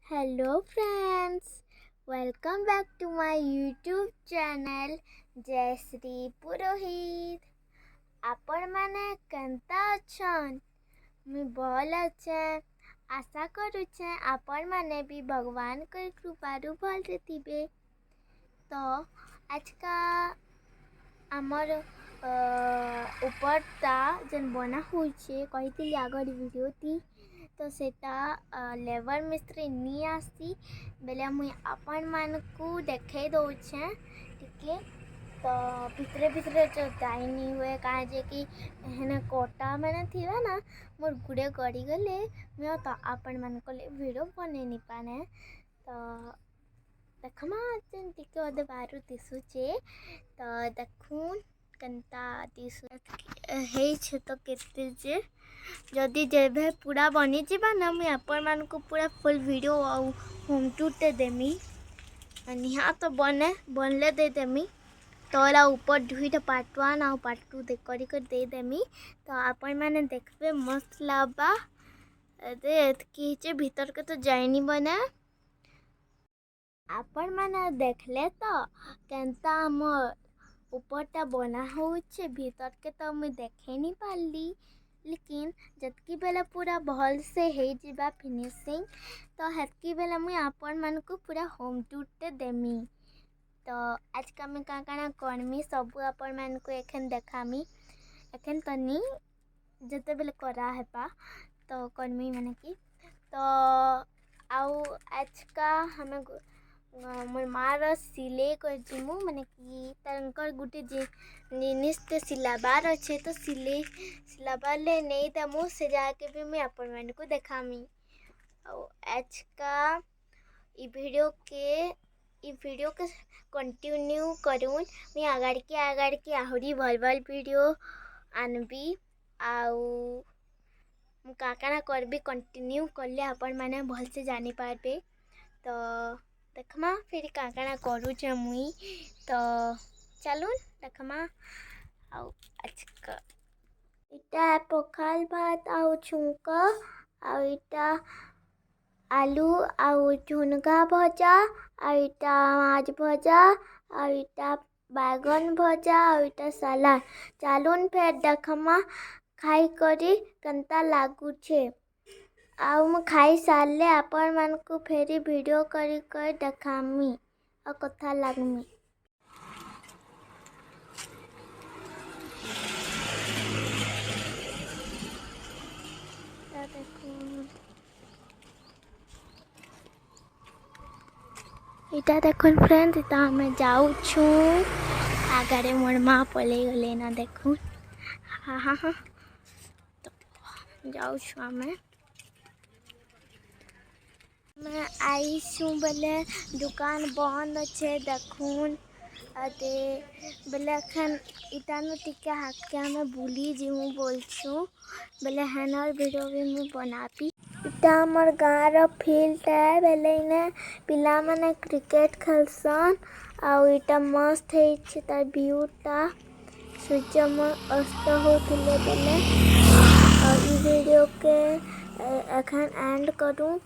Hello friends, welcome back to my YouTube channel Jayashree Purohit. आपण माने Kenta अछन? मी भल अच्छे। आशा करुचे आपण माने भी भगवान के कृपारू भल रे थिबे। तो आज का आमर उपरटा जन बना होइछे कहितली आगर वीडियो थी तो सेटा लेबर मिस्त्री नी आसी बेले मुई आपण मानकू देखे दउछे टिके। तो भितरे भितरे जो जाइनी हुए कहाँ जे कि हेने कोटा मैंने थिवे ना मोर गुड़े गड़ी गले मैं तो आपण मान को वीडियो बने नहीं पाने। तो देखमा जन टिके ओदे बारू दिसुचे तो देखून कंता दिसु हेई छ तो केते जे जदि जेबे पूरा बनी जीवा ना मुई आपण मान को पूरा फुल वीडियो आउ होम टूर ते देमी निहा तो बनले दे देमी। तोला ऊपर दुईटा पार्ट 1 और पार्ट 2 दे दे देमी। तो आपण माने देखबे मस्त लाबा दे कि भीतर के तो जाइनी बने आपण माने देखले तो केंता हमर ऊपरटा बना होउछे भीतर के तो मुई देखे नहीं पाली लेकिन जतकी बेला पूरा भल से हे जीवा फिनिशिंग तो हेतकी बेला मुई आपण मान को पूरा होम टूर ते देमी। तो आज का मैं काना करमी सब आपण मान को एखन देखामी एखन तनी जते बेले करा हेपा तो करमी माने की। तो आउ आज का हमें मोर मार सिले कर जिमु माने कि तंकर गुटे जिनिस ते सिलाबार अच्छे तो सिलाबार ले नहीं दमु से जाके भी मैं आपण मान को देखामी। और आज का ई वीडियो के कंटिन्यू करूँ मैं आगाड़ के आहरी भल भल वीडियो आनबी आउ काकाना करबी कंटिन्यू करले आपण माने भल से जानी पारबे। तो देखमा फिर काकाना करूचे मुई तो चलून देखमा। आउ आज इटा पखाल भात आउ छुंका आउ इटा आलू आउ झुनगा भजा आउ इटा माछ भजा आउ इटा बैगन भजा आउ इटा सलाद चलून फिर देखमा खाई करी कंता लागुछे। आउ मैं खाई सारे आपण मान को फेरी वीडियो करी कर देखामी और कथा लागमी। इटा देखुन फ्रेंड्स इता हमें जाऊ छु आगाड़े मोर माँ पले गले ना देखुन हाँ हाँ हाँ तो जाऊ छु हमें मैं आई छूँ बोले दुकान बंद अच्छे देखून अदे बोले अखन इटानु टिके हाथ के हमें भूली जीऊँ बोल छूँ बोले हेनर वीडियो भी मैं बनापी। इटा हमर गाँव फील्ड है बेले इने पिला माने क्रिकेट खेलसन आउ इटा मस्त है तार व्यूटा सूर्य अस्त होथिले बेले और ई वीडियो के अखन एंड करूँ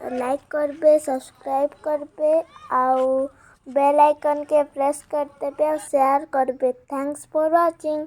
लाइक करबे सब्सक्राइब करबे आउ बेल आइकन के प्रेस करते पे और शेयर करबे। Thanks for watching.